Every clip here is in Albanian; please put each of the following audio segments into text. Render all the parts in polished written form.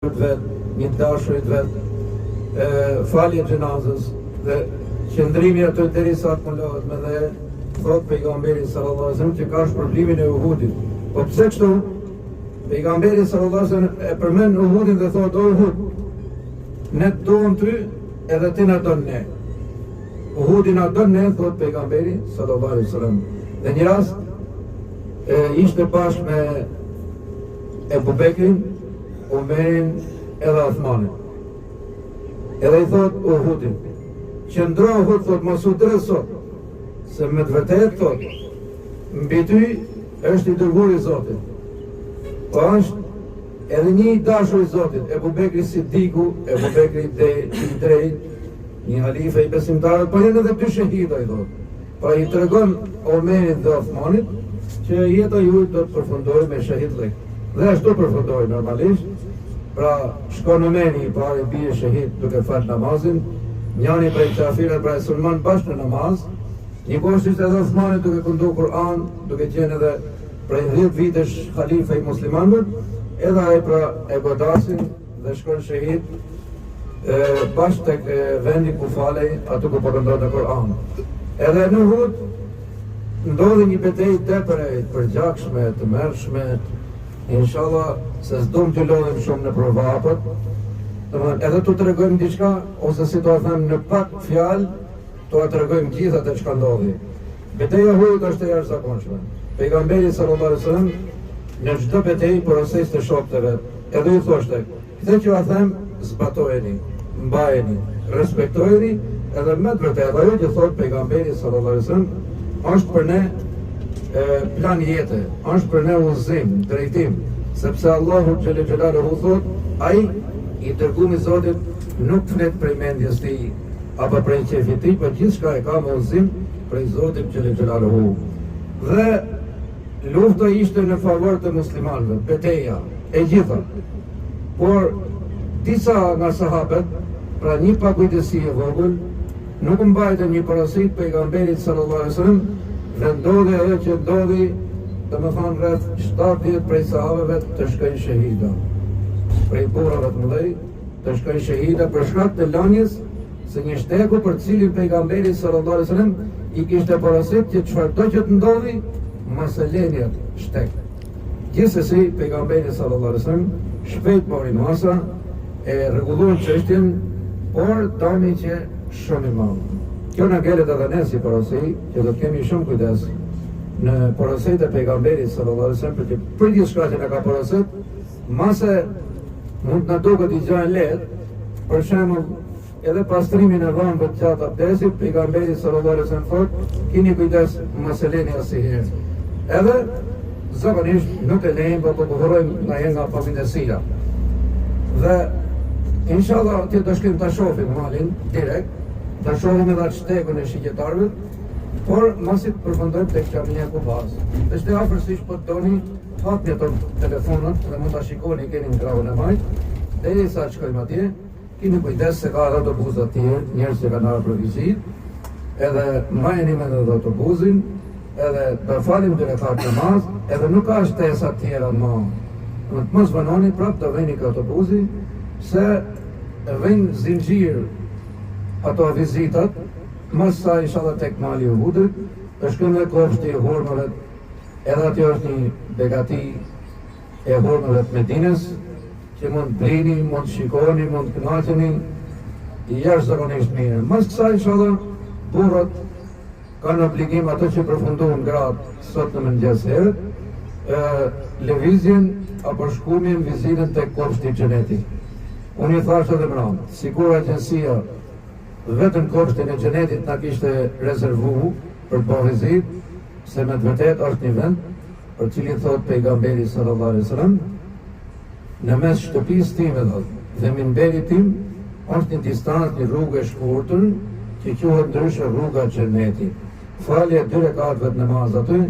një dashurit vetë, falje xhenazës dhe qëndrimi aty derisa të malohet me dhe thot pejgamberi sallallahu alajhi wasallam që ka shpërblimin e Uhudit. Po pse kështu? Pejgamberi sallallahu alajhi wasallam e përmend Uhudin dhe thot o Uhud, ne të duam ty edhe ti na don ne. Uhudi na don ne, thot pejgamberi sallallahu alajhi wasallam. Dhe një rast ishte bashkë me Ebu Bekrin, Omerin edhe Uthmanin. Edhe i thot Uhudin, qëndro Uhud, thot mos u dresot, se me të vërtet thot, mbi ty është i dërguari i Zotit. Po është edhe një i dashur i Zotit, Ebu Bekri Siddiku, Ebu Bekri i drejt, një halife i besimtarët, po janë edhe dy shahida i thot. Pra i tregon Omerit dhe Uthmanit që jeta juaj do të përfundojë me shahidlik. Dhe ashtu përfundoi normalisht. Pra shkon Omeri i pari bie shahid duke fal namazin, njëri prej qafirëve pra e sulmon bashkë në namaz, një poshtë ishte edhe Uthmani duke këndu Kur'an, duke qenë edhe prej 10 vitesh halife i muslimanëve, edhe ai pra e godasin dhe shkon shahid bashkë tek vendi ku falej aty ku po këndonte Kur'an. Edhe në Uhud ndodhi një betejë tepër e përgjakshme, të mërshme. Inshallah se s'dom të lodhem shumë në provapët, edhe tu të regojmë diçka, ose si të them në pak fjalë, tu të regojmë gjithë atë çka ndodhi. Betejë e Uhudit është e jashtëzakonshme. Pejgamberi sallallahu alajhi wasallam në çdo betejë porosej të shokëve vet, edhe i thoshte, këtë që a them, zbatojeni, mbajeni, respektojeni, edhe me të vërtetë ajo që thot pejgamberi sallallahu alajhi wasallam është për ne plan jetë, është për ne udhëzim, drejtim, sepse Allahu xhelel xhelaluhu thot, ai i dërguari i Zotit nuk flet prej mendjes tij apo prej qefit tij, por gjithçka e ka me udhëzim prej Zotit xhelel xhelaluhu. Dhe lufta ishte në favor të muslimanëve, betejë e gjitha. Por disa nga sahabët, pra një pakujdesi e vogël, nuk mbajtën një porosit pejgamberit sallallahu alajhi wasallam. Dhe ndodhi ajo që ndodhi, domethënë rreth 70 prej sahabëve të shkojnë shahida. Prej burrave të mëdhenj të shkojnë shahida për shkak të lënies së një shteku për cilin pejgamberi sallallahu alajhi wasallam i kishte porositur që çfarëdo që të ndodhi, mos e lëni atë shtek. Gjithsesi pejgamberi sallallahu alajhi wasallam shpejt mori masa e rregulloi çështjen, por tani që shumë i madh. Kjo në gjellet edhe ne si porosi, që do të kemi shumë kujdes në porosit e pejgamberit sallallahu alajhi wasallam, përqë për gjithë shka që në ka porosit, mase mund në duket i gjajnë lehtë, për shembull edhe pastrimin e dhëmbëve të gjatë abdesit, pejgamberi sallallahu alajhi wasallam thot, keni kujdes mos e leni asnjëherë. Edhe zakonisht nuk e lejmë, por bukurojmë nga pavëndësia. Dhe inshallah ti do shkojmë ta shohim malin direkt. Ta shohim edhe atë shtekun e shigjetarëve, por mos i përfundojmë tek xhamia ku bazë. Është afërsisht po doni, hapni ato telefonat dhe mund ta shikoni, keni në gravën e majt. Derisa shkojmë atje, keni kujdes se ka autobus atje, njerëz që kanë ardhur për vizitë, edhe mbajeni me autobusin, edhe të falim dy rekat namaz, edhe nuk ka shtesa të tjera më. Mos vanoni prapë të veni ka autobusi, se vjen zinxhir ato vizitat, mos sa inshallah tek mali i Uhudit, të shkojmë në kopshti i hurmave, edhe aty është një begati e hurmave të Medinës, që mund blini, mund shikoni, mund kënaqeni, jashtëzakonisht mirë. Mos kësaj inshallah burrat kanë obligim ato që përfundojnë gratë sot në mëngjes herët, lëvizjen apo shkumin vizitën tek kopshti i xhenetit. Unë i thash edhe më radhë, sikur agjencia vetëm kopshtin e xhenetit na kishte rezervu për të vizit, se me të vërtet është një vend për cilin thot pejgamberi sallallahu alajhi wasallam, në mes shtëpisë time dhe minberit tim është një distancë, një rrugë e shkurtër që quhet ndryshe rruga e xhenetit. Falja 2 rekatëve të namaz aty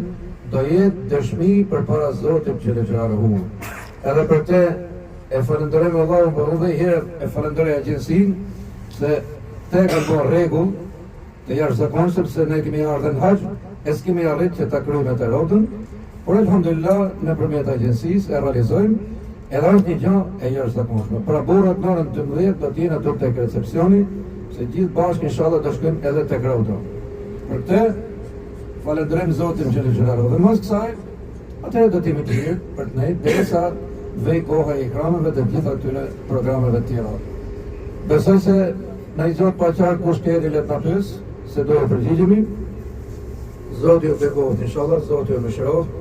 do jetë dëshmi përpara Zotit xhelel xhelaluhu. Edhe për te e falenderojmë Allahun, por edhe herë e falenderoj agjencinë se te ka bërë rregull të jashtëzakonshëm, sepse ne kemi ardhur në haxh, e s'kemi arritur që ta kryejmë atë rrotën, por alhamdulillah nëpërmjet agjencisë e realizojmë Edhe është një gjë e jashtëzakonshme. Pra burrat në orën 12 do të jenë aty tek recepcioni, se gjithë bashkë inshallah do shkojmë edhe tek rrota. Për këtë falenderojmë Zotin Xhelal. Dhe mos kësaj, atëherë do të jemi të mirë për të nejtë, derisa vej koha e ekraneve dhe gjitha këtyre programeve tjera. Besoj se na i Zot pa qartë kush tjetri le të na pyes, se do të përgjigjemi. Zoti ju bekohet inshallah, Zoti ju mëshiroft.